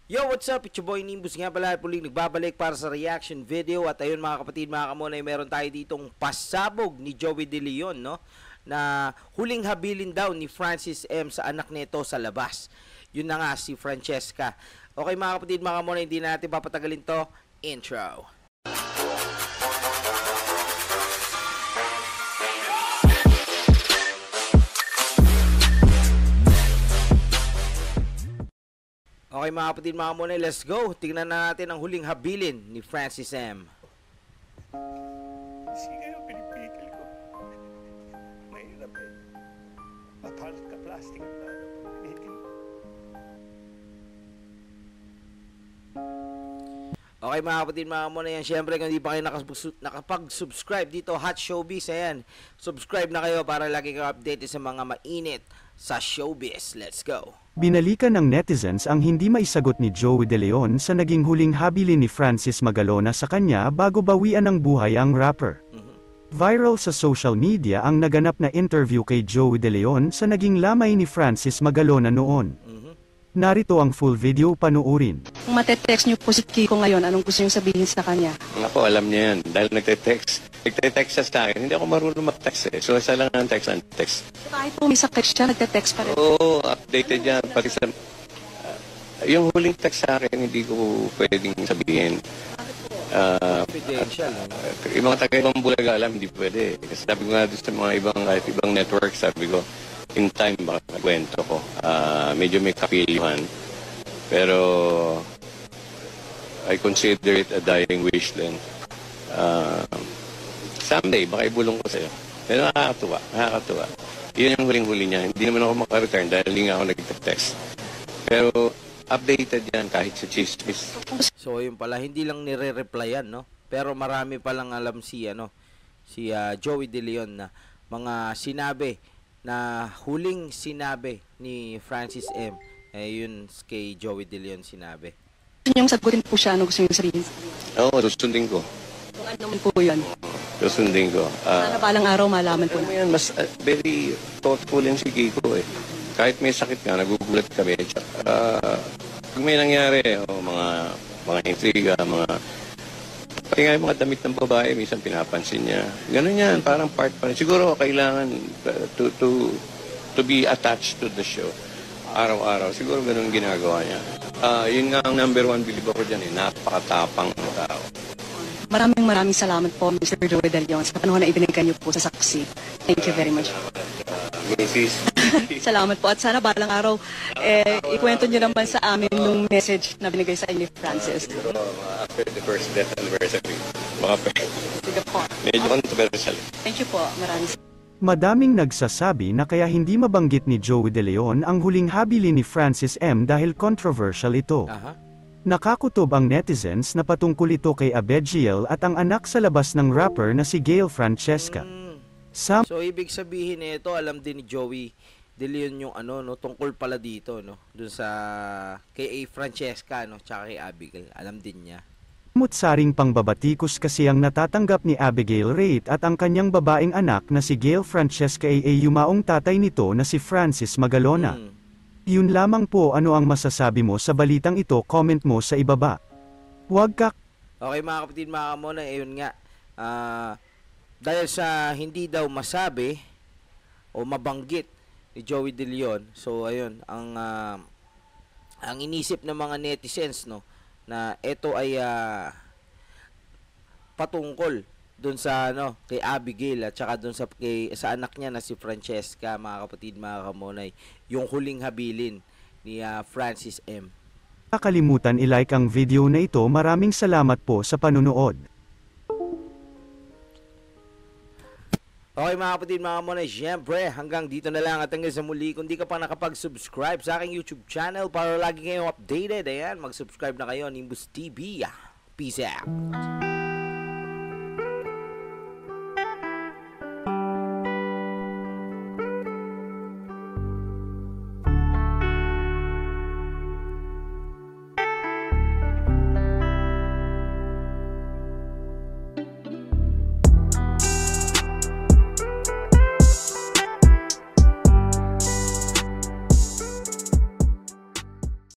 Yo, what's up? It's your boy Nimbus nga pala, puling nagbabalik para sa reaction video. At ayun mga kapatid, mga kamonay, meron tayo ditong pasabog ni Joey De Leon, no? Na huling habilin daw ni Francis M sa anak nito sa labas. Yun na nga, si Francesca. Okay mga kapatid, mga kamonay, hindi natin papatagalin to. Intro. Okay mga kapatid, mga kamonay, let's go. Tingnan na natin ang huling habilin ni Francis M. Sige yung pinipigil ko. Mahirap eh. Mapalat ka plastic at lalo pag pinigil. Okay mga kapatid, mga kamonay, yan. Siyempre kung hindi pa kayo nakapag-subscribe dito, Hot Showbiz, ayan. Subscribe na kayo para lagi kayo updated sa mga mainit sa showbiz. Let's go. Binalikan ng netizens ang hindi maisagot ni Joey De Leon sa naging huling habilin ni Francis Magalona sa kanya bago bawian ng buhay ang rapper. Viral sa social media ang naganap na interview kay Joey De Leon sa naging lamay ni Francis Magalona noon. Narito ang full video, panuurin. Kung matetext niyo po si Kiko ngayon, anong gusto niyo sabihin sa kanya? Ako, alam niya yan. Dahil nagte-text siya sa akin. Hindi ako marunong mag-text eh. So, isa lang ang text. Kahit po may sakit siya, nagte-text pa rin. Oo, updated yan. Pati sa... yung huling text sa akin, hindi ko pwedeng sabihin. Confidential. Yung mga taga-ibang bulaga alam, hindi pwede. Kasi sabi ko nga doon sa mga kahit ibang network, sabi ko, in time, baka kwento ko. Medyo may kapilyuhan. Pero, I consider it a dying wish din. Someday, baka ibulong ko sa'yo. Pero nakakatuwa. Yun yung huling-huli niya. Hindi naman ako maka-return dahil hindi nga ako nag-text. Pero, updated yan kahit sa chismis. So, yun pala, hindi lang nire-replyan, no? Pero marami palang alam si Joey De Leon na mga sinabi na huling sinabi ni Francis M. Yun kay Joey De Leon sinabi. Gusto niyong sagutin po siya, ano gusto niyong sabihin? Oo, susundin ko. Kung ano naman po yun. Susundin ko. Sana balang araw malaman po Alam mo na. yan, mas very thoughtful yan si Kiko eh. Kahit may sakit nga, nagugulat kami. Pag may nangyari, mga intriga, pati nga yung mga damit ng babae, minsan pinapansin niya. Ganun yan, parang part pa rin. Siguro kailangan to be attached to the show. Araw-araw. Siguro ganun ginagawa niya. Yun nga ang number one believe ako dyan eh. Napakatapang ng tao. Maraming salamat po, Mr. Joey De Leon, sa panahon na ibinigay niyo po sa saksi. Thank you very much. Mrs. Salamat po. At sana balang araw, ikwento niyo naman sa amin yung message na binigay sa inyo ni Francis. Siguro after the first death anniversary. Sige po. Medyo controversial. Thank you po. Maraming Madaming nagsasabi na kaya hindi mabanggit ni Joey De Leon ang huling habilin ni Francis M dahil controversial ito. Nakakutob ang netizens na patungkol ito kay Abigail at ang anak sa labas ng rapper na si Gail Francesca. So ibig sabihin nito, alam din ni Joey De Leon yung tungkol pala dito, no, dun sa kay Francesca, no, tsaka kay Abigail, alam din niya. Mutsaring pangbabatikos kasi ang natatanggap ni Abigail Rate at ang kanyang babaeng anak na si Gail Francesca ay yumaong tatay nito na si Francis Magalona. Yun lamang po, ano ang masasabi mo sa balitang ito, comment mo sa ibaba. Huwag ka... Okay mga kapatid, mga kamona, ayun nga, dahil sa hindi daw masabi o mabanggit ni Joey De Leon, so ayun, ang inisip ng mga netizens, no, na ito ay patungkol dun sa kay Abigail at saka dun sa anak niya na si Francesca, mga kapatid, mga kamonay, yung huling habilin ni Francis M. Kakalimutan i-like ang video na ito. Maraming salamat po sa panunood. Okay mga kapatid, mga kamonay, syempre hanggang dito na lang at hanggang sa muli. Kung di ka pa nakapag-subscribe sa aking YouTube channel para lagi kayong updated, ayan, mag-subscribe na kayo, Nimbus TV. Peace out.